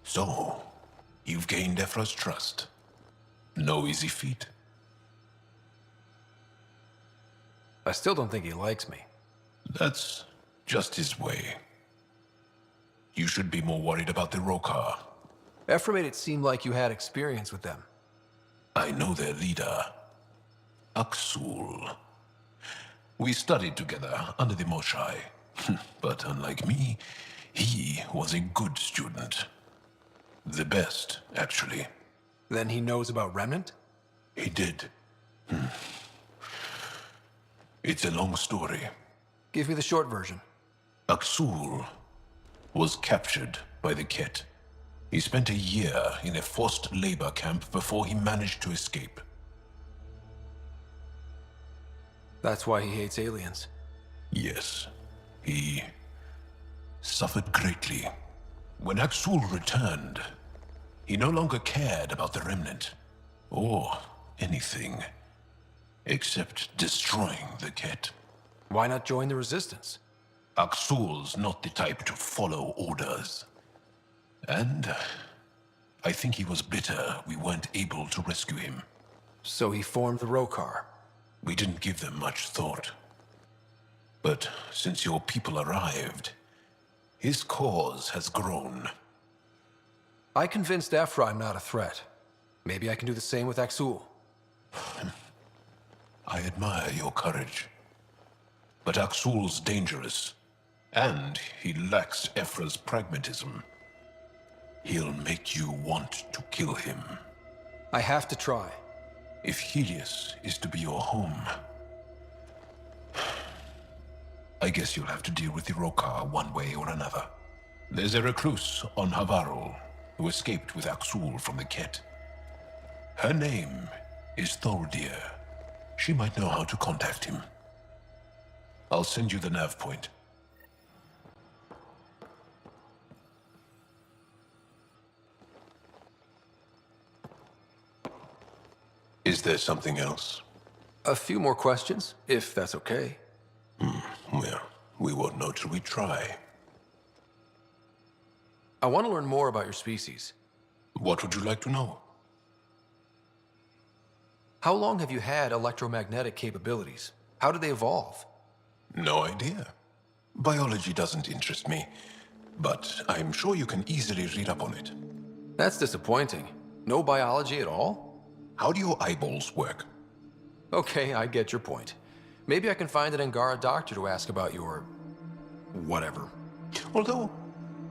So, you've gained Ephra's trust. No easy feat. I still don't think he likes me. That's just his way. You should be more worried about the Rokar. Ephra made it seem like you had experience with them. I know their leader, Aksul. We studied together under the Moshai. But unlike me, he was a good student. The best, actually. Then he knows about Remnant? He did. It's a long story. Give me the short version. Aksul was captured by the Ket. He spent a year in a forced labor camp before he managed to escape. That's why he hates aliens. Yes, he suffered greatly. When Aksul returned, he no longer cared about the Remnant, or anything, except destroying the Ket. Why not join the Resistance? Aksul's not the type to follow orders. And I think he was bitter we weren't able to rescue him. So he formed the Rokar. We didn't give them much thought. But since your people arrived, his cause has grown. I convinced Ephra I'm not a threat. Maybe I can do the same with Aksul. I admire your courage. But Aksul's dangerous, and he lacks Ephra's pragmatism. He'll make you want to kill him. I have to try. If Helios is to be your home, I guess you'll have to deal with the Rokar one way or another. There's a recluse on Havarul who escaped with Aksul from the Ket. Her name is Thordir. She might know how to contact him. I'll send you the nav point. Is there something else? A few more questions, if that's okay. Well, we won't know till we try. I want to learn more about your species. What would you like to know? How long have you had electromagnetic capabilities? How did they evolve? No idea. Biology doesn't interest me, but I'm sure you can easily read up on it. That's disappointing. No biology at all? How do your eyeballs work? Okay, I get your point. Maybe I can find an Angara doctor to ask about your... whatever. Although,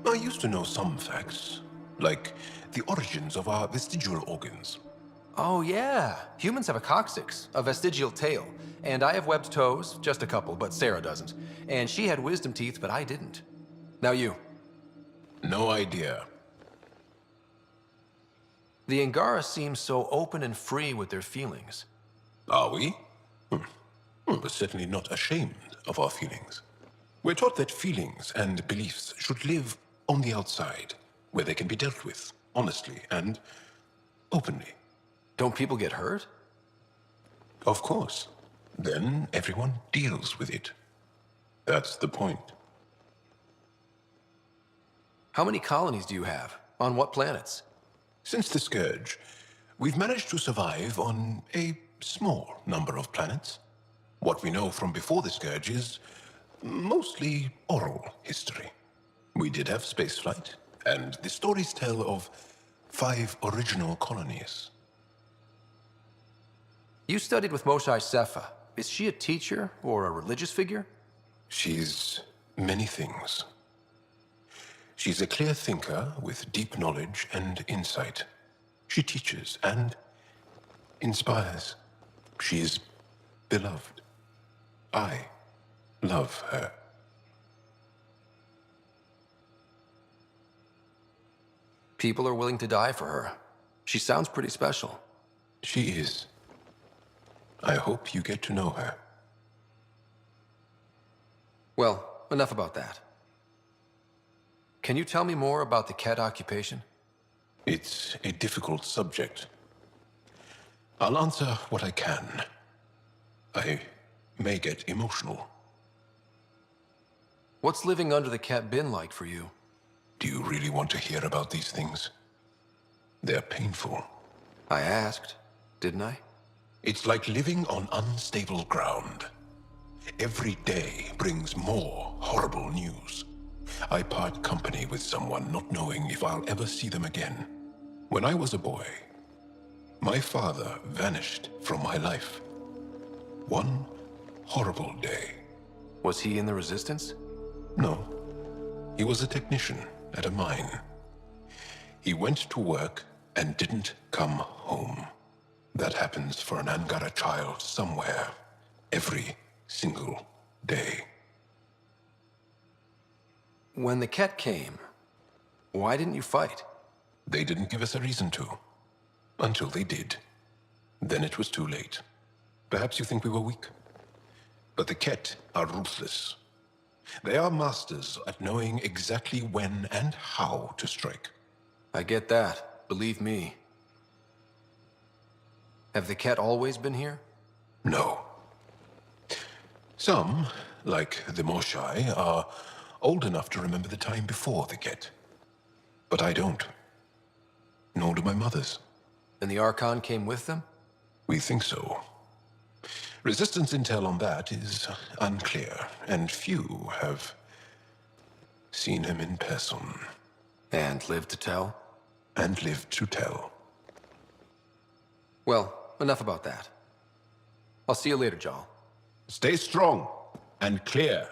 I used to know some facts, like the origins of our vestigial organs. Oh yeah, humans have a coccyx, a vestigial tail, and I have webbed toes, just a couple, but Sara doesn't. And she had wisdom teeth, but I didn't. Now you. No idea. The Angara seem so open and free with their feelings. Are we? We're certainly not ashamed of our feelings. We're taught that feelings and beliefs should live on the outside, where they can be dealt with, honestly and openly. Don't people get hurt? Of course. Then everyone deals with it. That's the point. How many colonies do you have? On what planets? Since the Scourge, we've managed to survive on a small number of planets. What we know from before the Scourge is mostly oral history. We did have spaceflight, and the stories tell of 5 original colonies. You studied with Moshae Sepha. Is she a teacher or a religious figure? She's many things. She's a clear thinker with deep knowledge and insight. She teaches and inspires. She's beloved. I love her. People are willing to die for her. She sounds pretty special. She is. I hope you get to know her. Well, enough about that. Can you tell me more about the Ket occupation? It's a difficult subject. I'll answer what I can. I may get emotional. What's living under the Ket been like for you? Do you really want to hear about these things? They're painful. I asked, didn't I? It's like living on unstable ground. Every day brings more horrible news. I part company with someone not knowing if I'll ever see them again. When I was a boy, my father vanished from my life. One horrible day. Was he in the Resistance? No. He was a technician at a mine. He went to work and didn't come home. That happens for an Angara child somewhere, every single day. When the Ket came, why didn't you fight? They didn't give us a reason to. Until they did. Then it was too late. Perhaps you think we were weak. But the Ket are ruthless. They are masters at knowing exactly when and how to strike. I get that, believe me. Have the Ket always been here? No. Some, like the Moshai, are old enough to remember the time before the Ket. But I don't. Nor do my mothers. And the Archon came with them? We think so. Resistance intel on that is unclear, and few have seen him in person. And lived to tell? And lived to tell. Well, enough about that. I'll see you later, Jaal. Stay strong and clear.